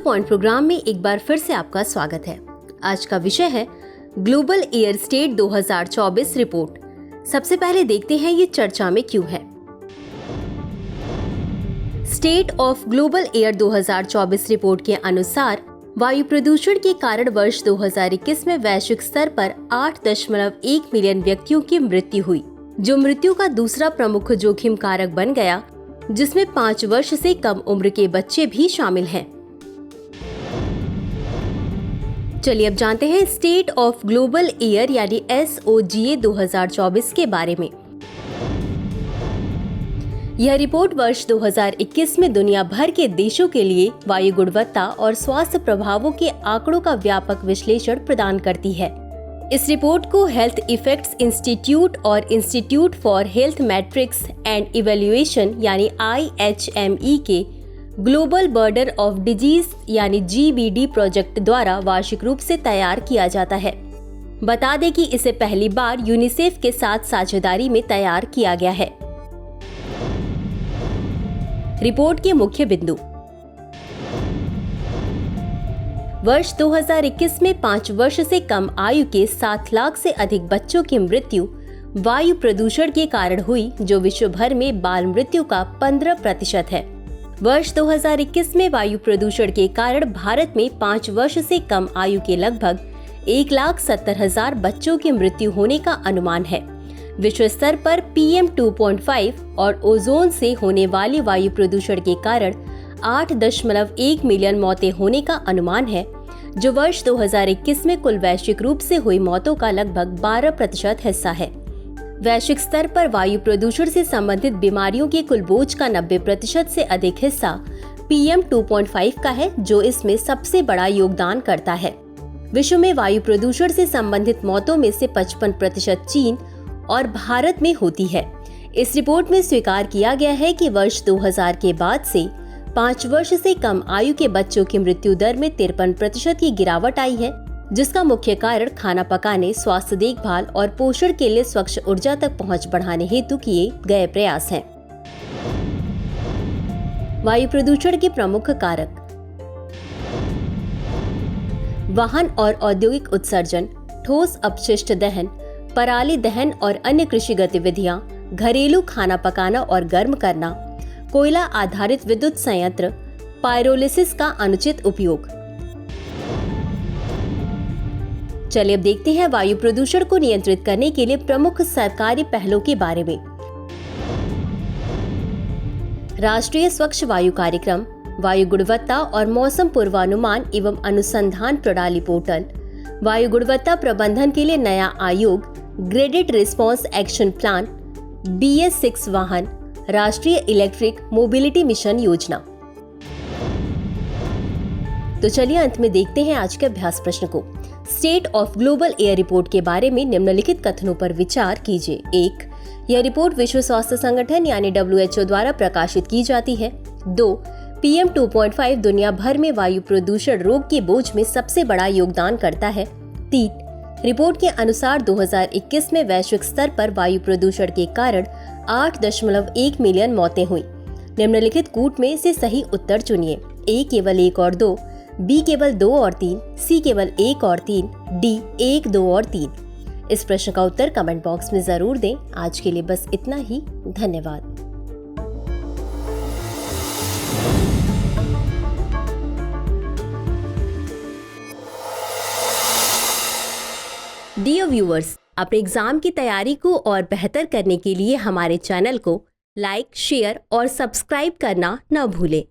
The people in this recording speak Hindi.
पॉइंट प्रोग्राम में एक बार फिर से आपका स्वागत है। आज का विषय है ग्लोबल एयर स्टेट 2024 रिपोर्ट। सबसे पहले देखते हैं ये चर्चा में क्यों है। State of global air 2024 report के अनुसार वायु प्रदूषण के कारण वर्ष 2021 में वैश्विक स्तर पर 8.1 मिलियन व्यक्तियों की मृत्यु हुई, जो मृत्यु का दूसरा प्रमुख जोखिम कारक बन गया, जिसमें 5 वर्ष से कम उम्र के बच्चे भी शामिल हैं। चलिए अब जानते हैं स्टेट ऑफ ग्लोबल एयर यानी SOGA 2024 के बारे में। यह रिपोर्ट वर्ष 2021 में दुनिया भर के देशों के लिए वायु गुणवत्ता और स्वास्थ्य प्रभावों के आंकड़ों का व्यापक विश्लेषण प्रदान करती है। इस रिपोर्ट को हेल्थ इफेक्ट्स इंस्टीट्यूट और institute for health matrix and evaluation यानी IHME के ग्लोबल बर्डन ऑफ डिजीज यानी GBD प्रोजेक्ट द्वारा वार्षिक रूप से तैयार किया जाता है। बता दें कि इसे पहली बार यूनिसेफ के साथ साझेदारी में तैयार किया गया है। रिपोर्ट के मुख्य बिंदु। वर्ष 2021 में 5 वर्ष से कम आयु के 7 लाख से अधिक बच्चों की मृत्यु वायु प्रदूषण के कारण हुई, जो विश्व भर में बाल मृत्यु का 15% है। वर्ष 2021 में वायु प्रदूषण के कारण भारत में 5 वर्ष से कम आयु के लगभग 1,70,000 बच्चों की मृत्यु होने का अनुमान है। विश्व स्तर पर PM 2.5 और ओजोन से होने वाले वायु प्रदूषण के कारण 8.1 मिलियन मौतें होने का अनुमान है, जो वर्ष 2021 में कुल वैश्विक रूप से हुई मौतों का लगभग 12% हिस्सा है। वैश्विक स्तर पर वायु प्रदूषण से संबंधित बीमारियों के कुल बोझ का 90% से अधिक हिस्सा PM 2.5 का है, जो इसमें सबसे बड़ा योगदान करता है। विश्व में वायु प्रदूषण से संबंधित मौतों में से 55% चीन और भारत में होती है। इस रिपोर्ट में स्वीकार किया गया है कि वर्ष 2000 के बाद से 5 वर्ष से कम आयु के बच्चों की मृत्यु दर में 53% की गिरावट आई है, जिसका मुख्य कारण खाना पकाने, स्वास्थ्य देखभाल और पोषण के लिए स्वच्छ ऊर्जा तक पहुंच बढ़ाने हेतु किए गए प्रयास हैं। वायु प्रदूषण के प्रमुख कारक। वाहन और औद्योगिक उत्सर्जन, ठोस अपशिष्ट दहन, पराली दहन और अन्य कृषि गतिविधियां, घरेलू खाना पकाना और गर्म करना, कोयला आधारित विद्युत संयंत्र, पायरोलिसिस का अनुचित उपयोग। चलिए अब देखते हैं वायु प्रदूषण को नियंत्रित करने के लिए प्रमुख सरकारी पहलों के बारे में। राष्ट्रीय स्वच्छ वायु कार्यक्रम, वायु गुणवत्ता और मौसम पूर्वानुमान एवं अनुसंधान प्रणाली पोर्टल, वायु गुणवत्ता प्रबंधन के लिए नया आयोग, graded response action plan, BS6 वाहन, राष्ट्रीय इलेक्ट्रिक मोबिलिटी मिशन योजना। तो चलिए अंत में देखते हैं आज के अभ्यास प्रश्न को। State of global air report के बारे में निम्नलिखित कथनों पर विचार कीजिए। 1. यह रिपोर्ट विश्व स्वास्थ्य संगठन यानी WHO द्वारा प्रकाशित की जाती है। 2. PM 2.5 दुनिया भर में वायु प्रदूषण रोग के बोझ में सबसे बड़ा योगदान करता है। 3. रिपोर्ट के अनुसार 2021 में वैश्विक स्तर पर वायु प्रदूषण के कारण 8.1 मिलियन मौतें हुई। निम्नलिखित कूट में से सही उत्तर चुनिए। A केवल 1 और 2, B केवल 2 और 3, C केवल 1 और 3, D 1, 2 और 3। इस प्रश्न का उत्तर कमेंट बॉक्स में जरूर दें। आज के लिए बस इतना ही। धन्यवाद। डियर व्यूअर्स, अपने एग्जाम की तैयारी को और बेहतर करने के लिए हमारे चैनल को लाइक, शेयर और सब्सक्राइब करना न भूलें।